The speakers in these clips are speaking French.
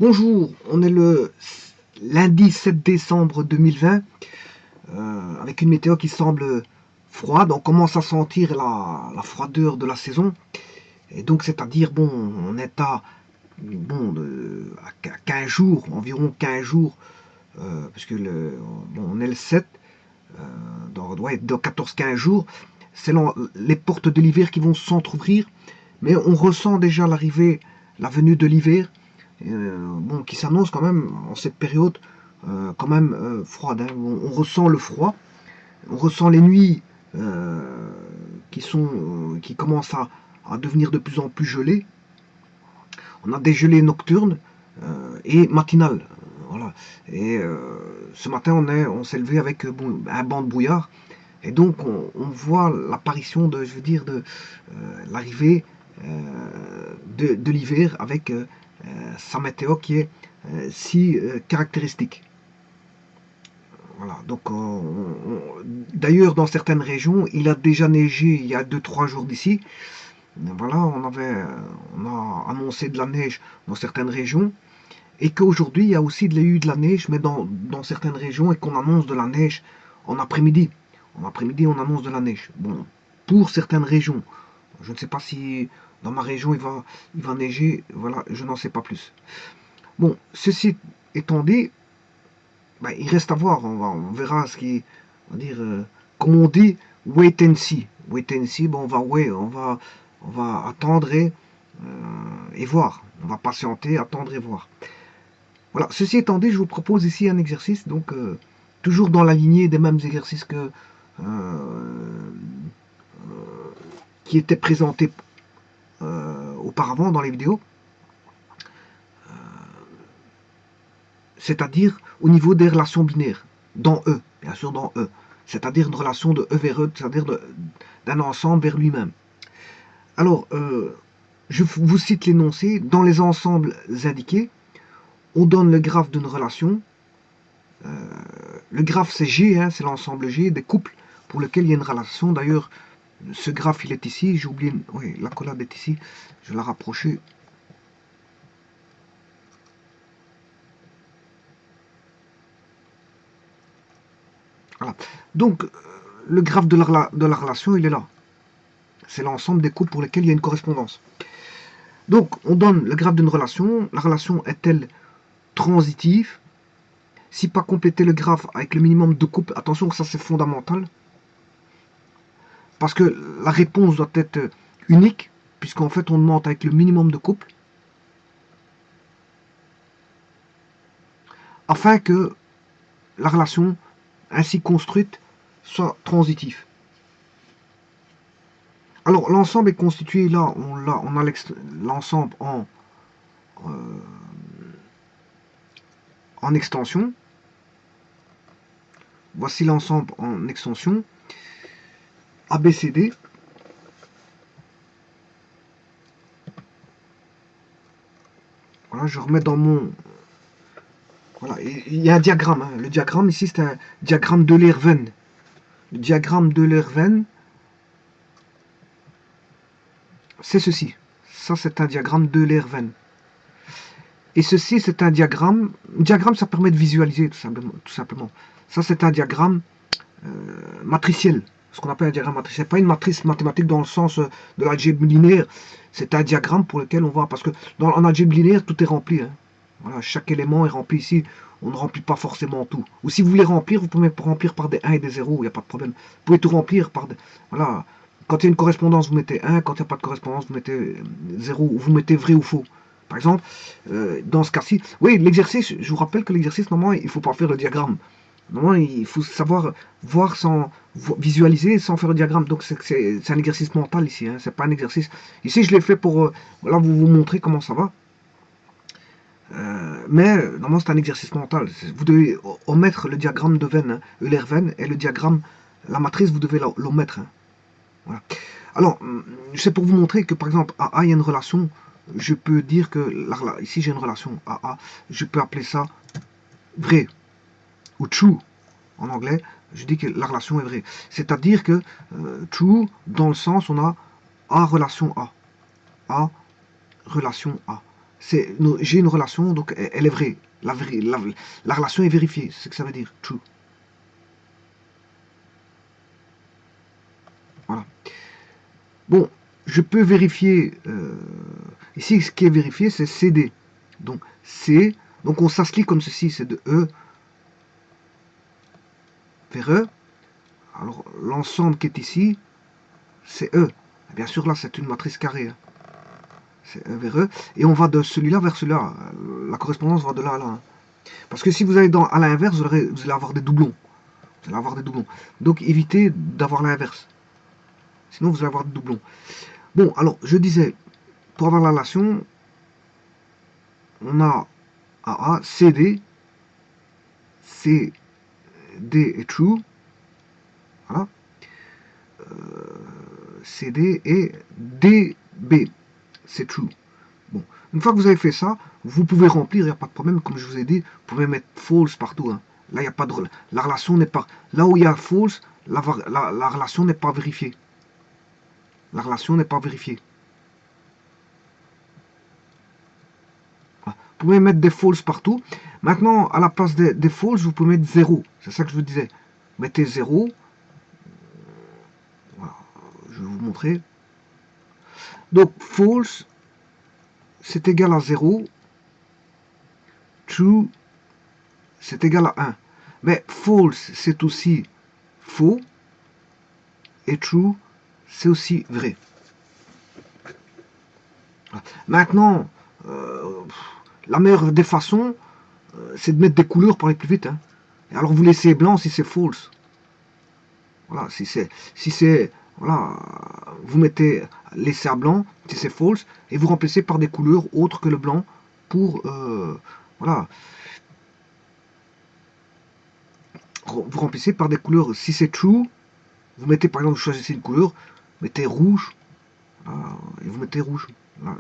Bonjour, on est le lundi 7 décembre 2020, avec une météo qui semble froide. On commence à sentir la froideur de la saison. Et donc, c'est-à-dire, bon, on est à 15 jours, environ 15 jours, puisque on est le 7, dans 14-15 jours. C'est les portes de l'hiver qui vont s'entrouvrir, mais on ressent déjà la venue de l'hiver. Qui s'annonce quand même en cette période quand même froide. Hein. On ressent le froid, on ressent les nuits qui commencent à devenir de plus en plus gelées. On a des gelées nocturnes et matinales. Voilà. Et ce matin, on s'est levé avec un banc de brouillard. Et donc, on voit l'apparition de l'arrivée de l'hiver avec sa météo qui est si caractéristique. Voilà, donc d'ailleurs dans certaines régions, il a déjà neigé il y a 2-3 jours d'ici. Voilà, on a annoncé de la neige dans certaines régions et qu'aujourd'hui il y a aussi eu de la neige, mais dans certaines régions et qu'on annonce de la neige en après-midi. En après-midi, on annonce de la neige. Bon, pour certaines régions. Je ne sais pas si dans ma région il va neiger. Voilà, je n'en sais pas plus. Bon, ceci étant dit, ben, il reste à voir. On verra ce qui, on va dire, comme on dit, wait and see. Wait and see, bon, on va attendre et voir. On va patienter, attendre et voir. Voilà, ceci étant dit, je vous propose ici un exercice, donc toujours dans la lignée des mêmes exercices qui étaient présentés auparavant dans les vidéos, c'est-à-dire au niveau des relations binaires, dans E, bien sûr dans E, c'est-à-dire une relation de E vers E, c'est-à-dire d'un ensemble vers lui-même. Alors, je vous cite l'énoncé, dans les ensembles indiqués, on donne le graphe d'une relation. Le graphe c'est G, hein, c'est l'ensemble G des couples pour lesquels il y a une relation. D'ailleurs, ce graphe il est ici, j'ai oublié, oui, la collab est ici, je vais la rapprocher. Voilà. Donc, le graphe de la relation, il est là. C'est l'ensemble des couples pour lesquels il y a une correspondance. Donc, on donne le graphe d'une relation. La relation est-elle transitive? Si pas compléter le graphe avec le minimum de couples, attention que ça c'est fondamental. Parce que la réponse doit être unique, puisqu'en fait on demande avec le minimum de couples. Afin que la relation ainsi construite soit transitive. Alors l'ensemble est constitué, là on a l'ensemble en extension. Voici l'ensemble en extension. ABCD. Voilà, je remets dans mon... Voilà, il y a un diagramme. Hein. Le diagramme ici, c'est un diagramme de Lerven. Le diagramme de Lerven, c'est ceci. Ça, c'est un diagramme de Lerven. Et ceci, c'est un diagramme. Un diagramme, ça permet de visualiser, tout simplement. Ça, c'est un diagramme matriciel. Ce qu'on appelle un diagramme matriciel. Pas une matrice mathématique dans le sens de l'algèbre linéaire. C'est un diagramme pour lequel on voit. Parce que en algèbre linéaire, tout est rempli. Hein. Voilà, chaque élément est rempli ici. On ne remplit pas forcément tout. Ou si vous voulez remplir, vous pouvez remplir par des 1 et des 0. Il n'y a pas de problème. Vous pouvez tout remplir par des... Voilà. Quand il y a une correspondance, vous mettez 1. Quand il n'y a pas de correspondance, vous mettez 0. Ou vous mettez vrai ou faux. Par exemple, dans ce cas-ci, oui, l'exercice, je vous rappelle que l'exercice, normalement, il ne faut pas faire le diagramme. Normalement, il faut savoir voir sans visualiser sans faire le diagramme. Donc, c'est un exercice mental ici. Hein. C'est pas un exercice. Ici, je l'ai fait pour voilà, vous montrer comment ça va. Mais normalement, c'est un exercice mental. Vous devez omettre le diagramme de veine, hein, Euler-Venn, et le diagramme, la matrice, vous devez l'omettre. Hein. Voilà. Alors, c'est pour vous montrer que, par exemple, à A, il y a une relation. Je peux dire que, ici, j'ai une relation AA. Je peux appeler ça vrai ou true en anglais. Je dis que la relation est vraie. C'est-à-dire que true, dans le sens, on a A relation A. A relation A. j'ai une relation, donc elle est vraie. La relation est vérifiée, c'est ce que ça veut dire, true. Voilà. Bon, je peux vérifier, ici ce qui est vérifié c'est CD. Donc C, donc on s'associe comme ceci, c'est de E vers E. Alors l'ensemble qui est ici, c'est E. Et bien sûr là c'est une matrice carrée. Hein. C'est E vers E. Et on va de celui-là vers celui-là. La correspondance va de là à là. Hein. Parce que si vous allez à l'inverse, vous allez avoir des doublons. Vous allez avoir des doublons. Donc évitez d'avoir l'inverse. Sinon vous allez avoir des doublons. Bon, alors je disais, pour avoir la relation, on a AA, CD, CD est true. Voilà. CD et DB, c'est true. Bon, une fois que vous avez fait ça, vous pouvez remplir, il n'y a pas de problème, comme je vous ai dit, vous pouvez mettre false partout. Hein. Là, il n'y a pas de... La relation n'est pas... Là où il y a false, la relation n'est pas vérifiée. La relation n'est pas vérifiée. Voilà. Vous pouvez mettre des false partout. Maintenant, à la place des false, vous pouvez mettre 0. C'est ça que je vous disais. Mettez 0. Voilà. Je vais vous montrer. Donc, false, c'est égal à 0. True, c'est égal à 1. Mais false, c'est aussi faux. Et true, c'est aussi vrai. Maintenant, la meilleure des façons, c'est de mettre des couleurs pour aller plus vite. Hein. Et alors vous laissez blanc si c'est false. Voilà, si c'est, voilà, vous mettez laissez à blanc si c'est false et vous remplacez par des couleurs autres que le blanc pour, voilà, vous remplissez par des couleurs. Si c'est true, vous mettez par exemple, vous choisissez une couleur, mettez rouge, voilà, et vous mettez rouge.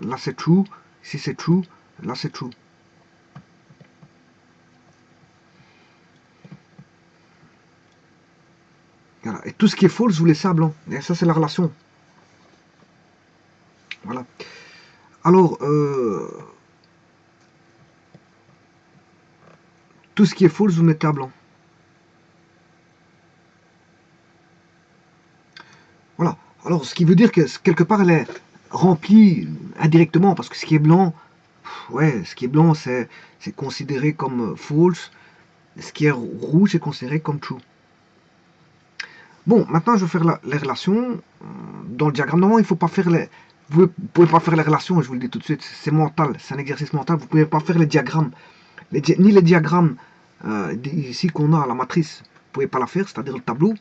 Là c'est true, si c'est true, là c'est true. Voilà. Et tout ce qui est false, vous laissez à blanc. Et ça, c'est la relation. Voilà. Alors, tout ce qui est false, vous mettez à blanc. Voilà. Alors, ce qui veut dire que quelque part, elle est remplie indirectement, parce que ce qui est blanc, ouais, ce qui est blanc, c'est considéré comme false. Ce qui est rouge, c'est considéré comme true. Bon, maintenant, je vais faire les relations. Dans le diagramme, normalement, il ne faut pas faire les... Vous ne pouvez pas faire les relations, je vous le dis tout de suite, c'est mental, c'est un exercice mental, vous ne pouvez pas faire les diagrammes. Ni les diagrammes ici qu'on a à la matrice, vous ne pouvez pas la faire, c'est-à-dire le tableau.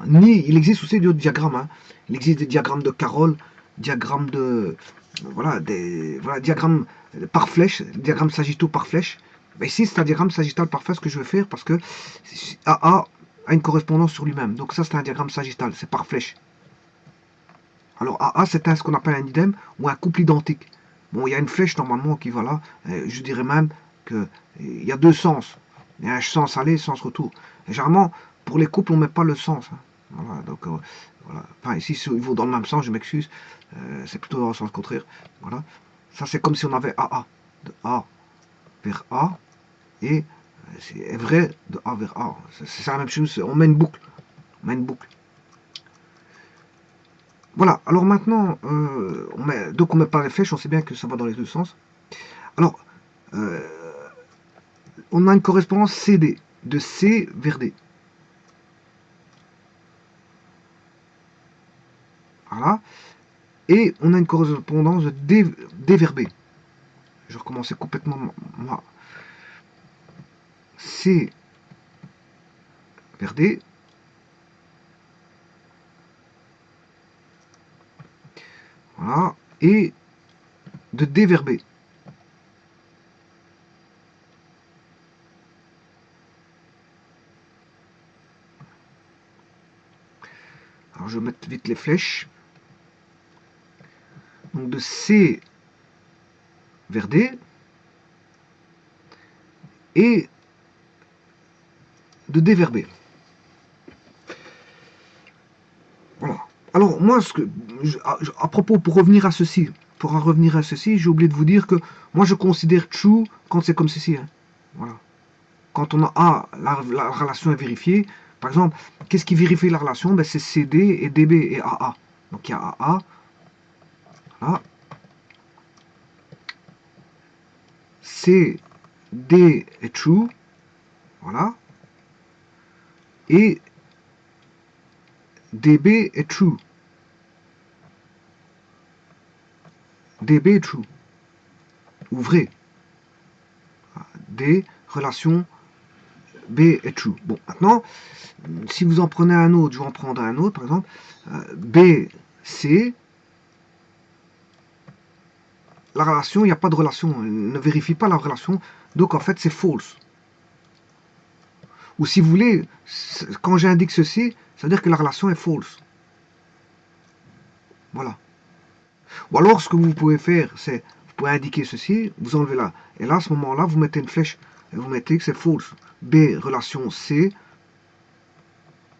Ni, il existe aussi d'autres diagrammes. Hein. Il existe des diagrammes de Carroll, diagrammes de... Voilà, diagrammes par flèche, diagrammes sagittaux par flèche. Mais ici, c'est un diagramme sagittal parfait, ce que je vais faire, parce que AA a une correspondance sur lui-même. Donc ça, c'est un diagramme sagittal, c'est par flèche. Alors AA, c'est ce qu'on appelle un idem ou un couple identique. Bon, il y a une flèche normalement qui va là. Je dirais même qu'il y a deux sens. Il y a un sens aller, sens retour. Et généralement, pour les couples, on ne met pas le sens. Hein. Voilà, donc, voilà. Enfin, ici, ils vont dans le même sens, je m'excuse. C'est plutôt dans le sens contraire. Voilà. Ça, c'est comme si on avait AA. De A vers A. Et c'est vrai de A vers A. C'est la même chose. On met une boucle. On met une boucle. Voilà, alors maintenant, donc on met pas les flèches, on sait bien que ça va dans les deux sens. Alors, on a une correspondance CD, de C vers D. Voilà. Et on a une correspondance de D vers B. Je vais recommencer complètement moi. C vers D. Voilà. Et de D vers B. Alors je vais mettre vite les flèches. Donc de C vers D. Et de D vers B. Voilà. Alors moi, à propos, pour revenir à ceci, pour en revenir à ceci, j'ai oublié de vous dire que moi je considère true quand c'est comme ceci. Hein. Voilà. Quand on a A, la relation est vérifiée. Par exemple, qu'est-ce qui vérifie la relation? Ben, c'est CD et DB et AA. Donc il y a AA. Voilà. CD est true. Voilà. Et DB est true. DB est true. Ou vrai. D, relation B est true. Bon, maintenant, si vous en prenez un autre, je vais en prendre un autre, par exemple, B, C, la relation, il n'y a pas de relation, elle ne vérifie pas la relation, donc en fait c'est false. Ou si vous voulez, quand j'indique ceci, ça veut dire que la relation est false. Voilà. Ou alors ce que vous pouvez faire, c'est, vous pouvez indiquer ceci, vous enlevez là, et là à ce moment-là, vous mettez une flèche, et vous mettez que c'est false. B, relation C,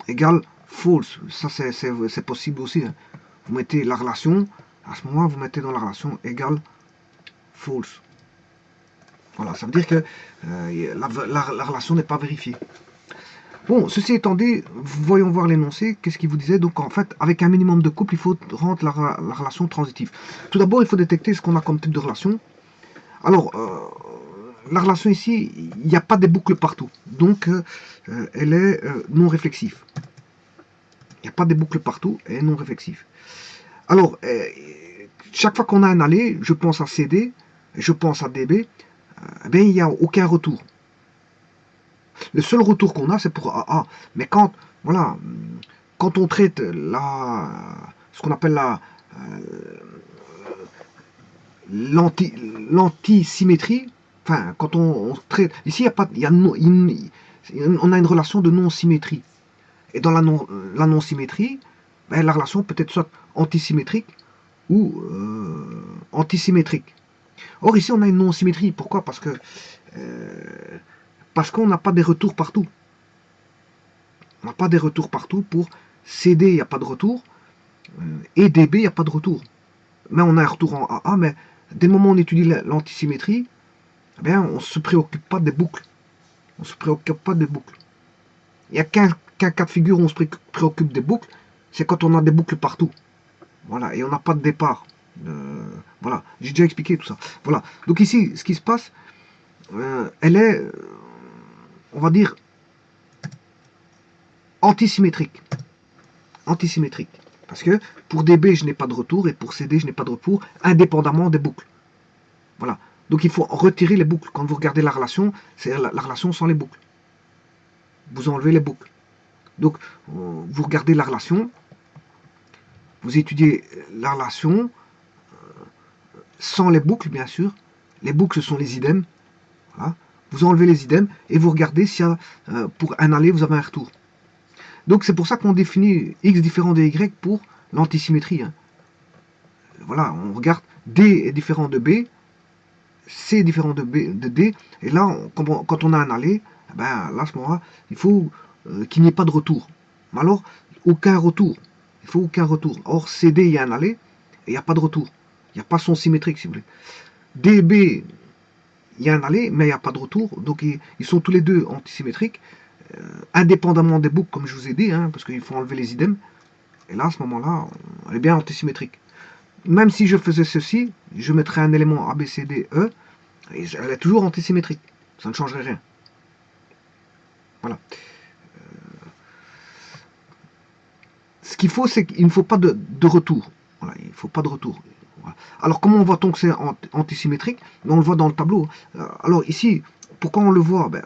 égale false. Ça c'est possible aussi. Hein. Vous mettez la relation, à ce moment vous mettez dans la relation égale false. Voilà, ça veut dire que la relation n'est pas vérifiée. Bon, ceci étant dit, voyons voir l'énoncé. Qu'est-ce qu'il vous disait? Donc en fait, avec un minimum de couple, il faut rendre la relation transitive. Tout d'abord, il faut détecter ce qu'on a comme type de relation. Alors, la relation ici, il n'y a pas des boucles partout. Donc, elle est non réflexive. Il n'y a pas des boucles partout, elle est non réflexive. Alors, chaque fois qu'on a un aller, je pense à CD, je pense à DB, ben, il n'y a aucun retour. Le seul retour qu'on a, c'est pour AA. Mais quand, voilà, quand on traite ce qu'on appelle l'antisymétrie, enfin, quand on traite, ici, il y a pas, on a une relation de non-symétrie. Et dans la non-symétrie, ben, la relation peut être soit antisymétrique ou antisymétrique. Or, ici, on a une non-symétrie. Pourquoi? Parce qu'on n'a pas des retours partout. On n'a pas des retours partout. Pour CD, il n'y a pas de retour. Et DB, il n'y a pas de retour. Mais on a un retour en AA, mais dès le moment où on étudie l'antisymétrie, eh bien, on ne se préoccupe pas des boucles. On ne se préoccupe pas des boucles. Il n'y a qu'un cas de figure où on se préoccupe des boucles, c'est quand on a des boucles partout. Voilà, et on n'a pas de départ. Voilà, j'ai déjà expliqué tout ça. Voilà, donc ici, ce qui se passe, elle est, on va dire, antisymétrique. Antisymétrique. Parce que pour DB, je n'ai pas de retour, et pour CD, je n'ai pas de retour, indépendamment des boucles. Voilà. Donc il faut retirer les boucles. Quand vous regardez la relation, c'est la relation sans les boucles. Vous enlevez les boucles. Donc vous regardez la relation, vous étudiez la relation sans les boucles, bien sûr. Les boucles, ce sont les idem. Voilà. Vous enlevez les idem et vous regardez si pour un aller, vous avez un retour. Donc c'est pour ça qu'on définit x différent de y pour l'antisymétrie. Hein. Voilà, on regarde D est différent de B, C est différent de D, et là, quand on a un aller, ben, là, à ce moment-là, il faut qu'il n'y ait pas de retour. Mais alors, aucun retour. Il faut aucun retour. Or, CD, il y a un aller, et il n'y a pas de retour. Il n'y a pas son symétrique, si vous voulez. DB, il y a un aller, mais il n'y a pas de retour. Donc, ils sont tous les deux antisymétriques, indépendamment des boucles, comme je vous ai dit, hein, parce qu'il faut enlever les idem. Et là, à ce moment-là, elle est bien antisymétrique. Même si je faisais ceci, je mettrais un élément A, B, C, D, E, et elle est toujours antisymétrique. Ça ne changerait rien. Voilà. Ce qu'il faut, c'est qu'il ne faut pas de retour. Voilà, il ne faut pas de retour. Voilà. Alors, comment on voit-on que c'est antisymétrique? On le voit dans le tableau. Alors, ici, pourquoi on le voit? Ben,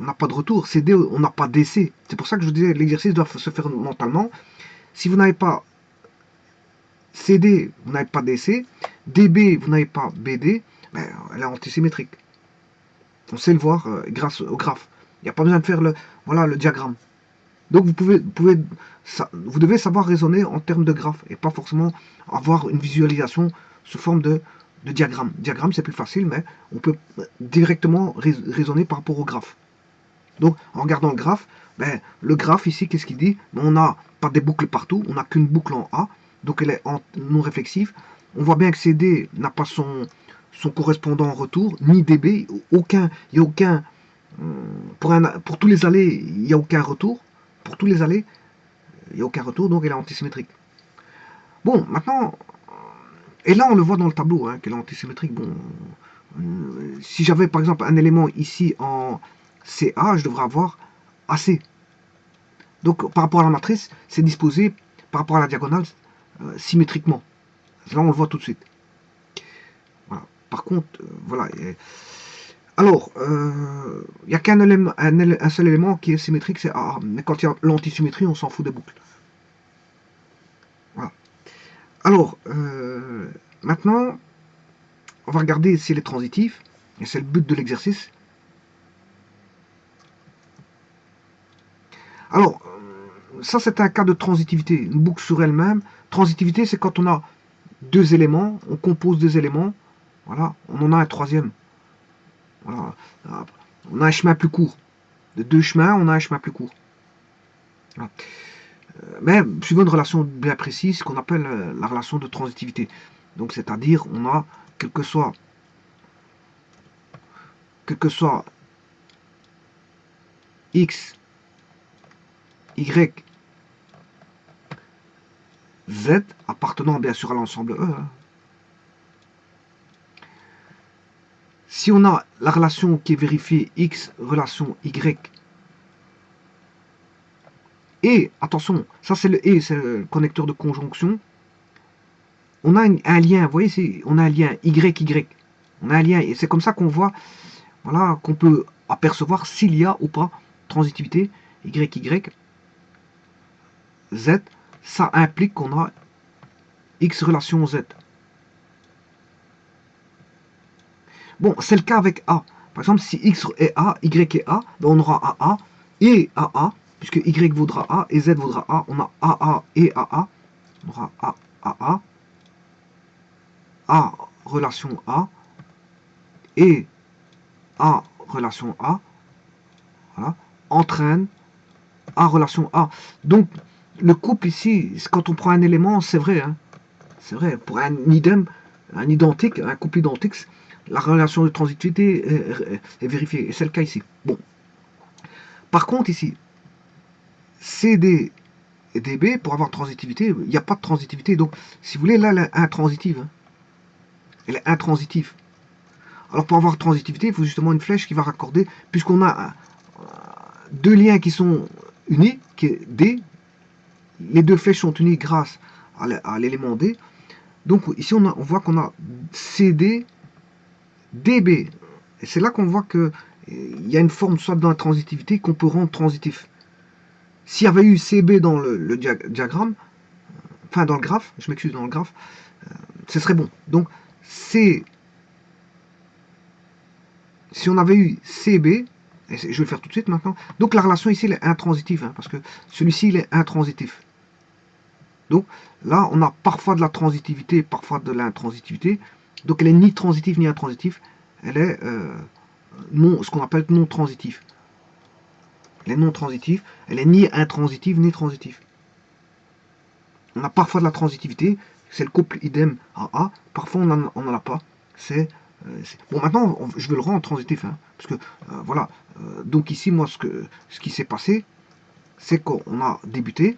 on n'a pas de retour. CD, on n'a pas d'essai. C'est pour ça que je disais l'exercice doit se faire mentalement. Si vous n'avez pas CD, vous n'avez pas d'essai. DB, vous n'avez pas BD. Ben, elle est antisymétrique. On sait le voir grâce au graphe. Il n'y a pas besoin de faire le diagramme. Donc vous devez savoir raisonner en termes de graphe et pas forcément avoir une visualisation sous forme de diagramme. Diagramme, c'est plus facile, mais on peut directement raisonner par rapport au graphe. Donc en regardant ben, le graphe ici, qu'est-ce qu'il dit? On n'a pas des boucles partout, on n'a qu'une boucle en A, donc elle est non réflexive. On voit bien que CD n'a pas son correspondant en retour, ni DB, il n'y a aucun, pour tous les allées, il n'y a aucun retour. Pour tous les allées, il n'y a aucun retour, donc elle est antisymétrique. Bon, maintenant, et là on le voit dans le tableau, hein, qu'elle est antisymétrique. Bon, si j'avais par exemple un élément ici en CA, je devrais avoir AC. Donc par rapport à la matrice, c'est disposé par rapport à la diagonale symétriquement. Là on le voit tout de suite. Voilà. Par contre, voilà. Alors, il n'y a qu'un élément, un seul élément qui est symétrique, c'est AA. Mais quand il y a l'antisymétrie, on s'en fout des boucles. Voilà. Alors, maintenant, on va regarder si elle est transitive. Et c'est le but de l'exercice. Alors, ça c'est un cas de transitivité, une boucle sur elle-même. Transitivité, c'est quand on a deux éléments, on compose deux éléments, voilà, on en a un troisième. Voilà. On a un chemin plus court. De deux chemins, on a un chemin plus court. Voilà. Mais suivant une relation bien précise, qu'on appelle la relation de transitivité. Donc c'est-à-dire, on a, quel que soit x, y, z, appartenant bien sûr à l'ensemble E, hein. Si on a la relation qui est vérifiée x relation y, et attention, ça c'est le connecteur de conjonction, on a un lien, vous voyez, on a un lien y. On a un lien, et c'est comme ça qu'on voit, voilà, qu'on peut apercevoir s'il y a ou pas transitivité y, z. Ça implique qu'on a x relation z. Bon, c'est le cas avec A. Par exemple, si x est A, y est A, ben on aura AA et AA, puisque y vaudra A et z vaudra A. On a AA et AA. On aura AA, A relation A et A relation A, voilà, entraîne A relation A. Donc, le couple ici, quand on prend un élément, c'est vrai, hein, c'est vrai, pour un idem, un identique, un couple identique, la relation de transitivité est vérifiée, et c'est le cas ici. Bon. Par contre, ici, CD et DB, pour avoir transitivité, il n'y a pas de transitivité. Donc, si vous voulez, là, elle est intransitive. Hein. Elle est intransitive. Alors, pour avoir transitivité, il faut justement une flèche qui va raccorder, puisqu'on a deux liens qui sont unis, qui est D. Les deux flèches sont unies grâce à l'élément D. Donc, ici, on voit qu'on a CD, DB. Et c'est là qu'on voit qu'il y a une forme soit d'intransitivité qu'on peut rendre transitif. S'il y avait eu CB dans le diagramme, enfin dans le graphe, je m'excuse, dans le graphe, ce serait bon. Donc, si on avait eu CB, et je vais le faire tout de suite maintenant, donc la relation ici elle est intransitive, hein, parce que celui-ci il est intransitif. Donc là, on a parfois de la transitivité, parfois de l'intransitivité. Donc elle est ni transitive ni intransitive, elle est ce qu'on appelle non transitive. Elle est non transitive, elle est ni intransitive ni transitive. On a parfois de la transitivité, c'est le couple idem à A, parfois on n'en a pas. Bon, maintenant je veux le rendre transitif, hein, parce que voilà. Donc ici, moi, ce qui s'est passé, c'est qu'on a débuté,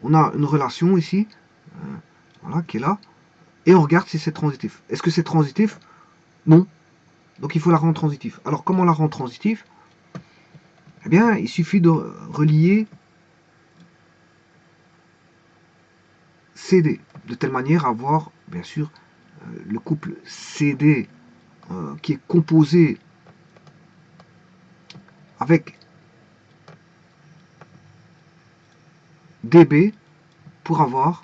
on a une relation ici, voilà, qui est là, et on regarde si c'est transitif. Est-ce que c'est transitif? Non. Donc il faut la rendre transitive. Alors comment la rendre transitive? Eh bien, il suffit de relier CD, de telle manière à avoir, bien sûr, le couple CD qui est composé avec DB pour avoir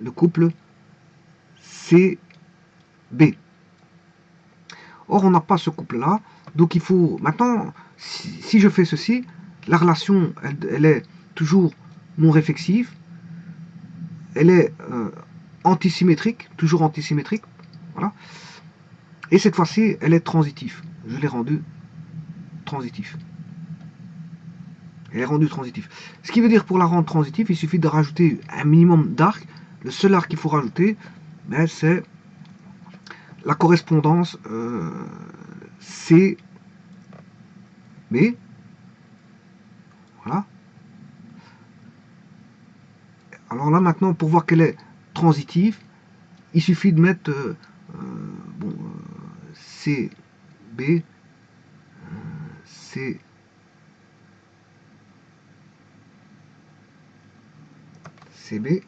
le couple CB. Or, on n'a pas ce couple-là, donc il faut... Maintenant, si je fais ceci, la relation, elle est toujours non réflexive, elle est antisymétrique, toujours antisymétrique, voilà. Et cette fois-ci, elle est transitive. Je l'ai rendue transitive. Elle est rendue transitive. Ce qui veut dire pour la rendre transitive, il suffit de rajouter un minimum d'arc, Le seul arc qu'il faut rajouter, ben, c'est la correspondance CB. Voilà. Alors là maintenant, pour voir qu'elle est transitive, il suffit de mettre bon, CB, C, CB,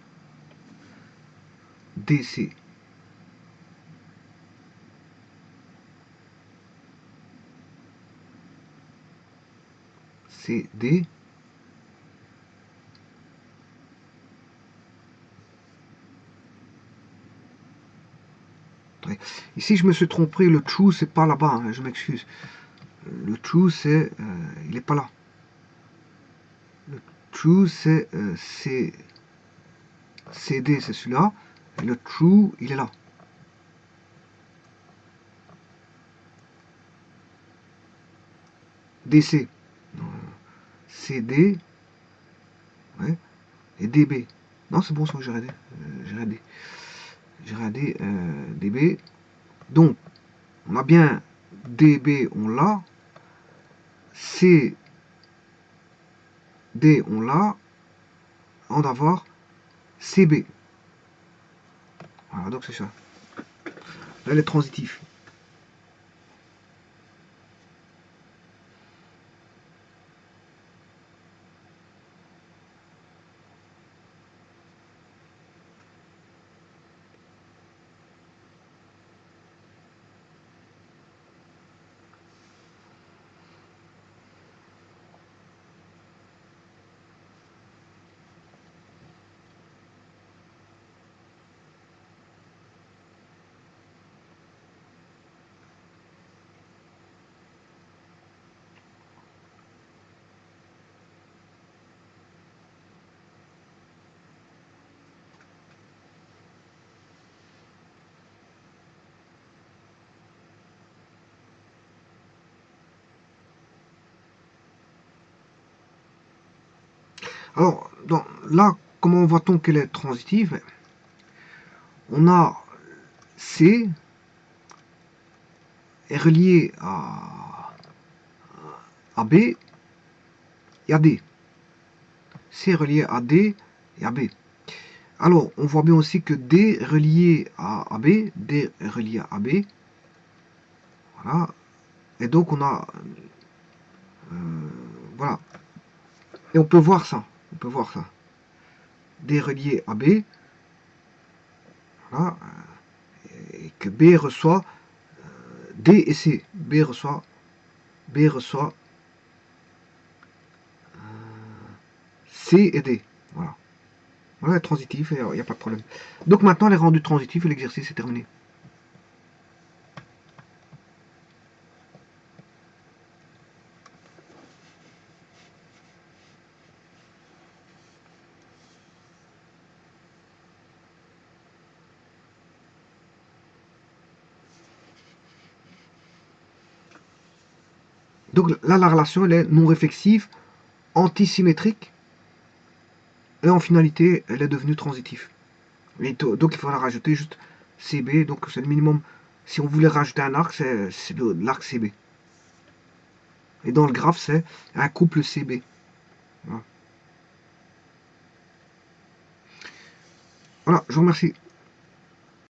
DC. CD. Ici, je me suis trompé. Le true, c'est pas là-bas. Hein, je m'excuse. Le true, c'est... il n'est pas là. Le true, c'est CD, c'est celui-là. Et le true, il est là. DC. CD. Ouais. Et DB. Non, c'est bon, ça, j'ai regardé. J'ai regardé DB. Donc, on a bien DB, on l'a. CD, on l'a. On va avoir CB. Voilà, donc c'est ça. Là, les transitifs. Alors, là, comment voit-on qu'elle est transitive? On a C est relié à B et à D. C est relié à D et à B. Alors, on voit bien aussi que D est relié à AB, D est relié à AB. Voilà. Et donc, on a... voilà. Et on peut voir ça. On peut voir ça. D relié à B. Voilà. Et que B reçoit D et C. B reçoit C et D. Voilà. Voilà, transitif, il n'y a pas de problème. Donc maintenant, les rendus transitifs et l'exercice est terminé. Donc là, la relation, elle est non réflexive, antisymétrique, et en finalité, elle est devenue transitive. Et donc il faudra rajouter juste CB, donc c'est le minimum. Si on voulait rajouter un arc, c'est l'arc CB. Et dans le graphe, c'est un couple CB. Voilà, voilà, je vous remercie.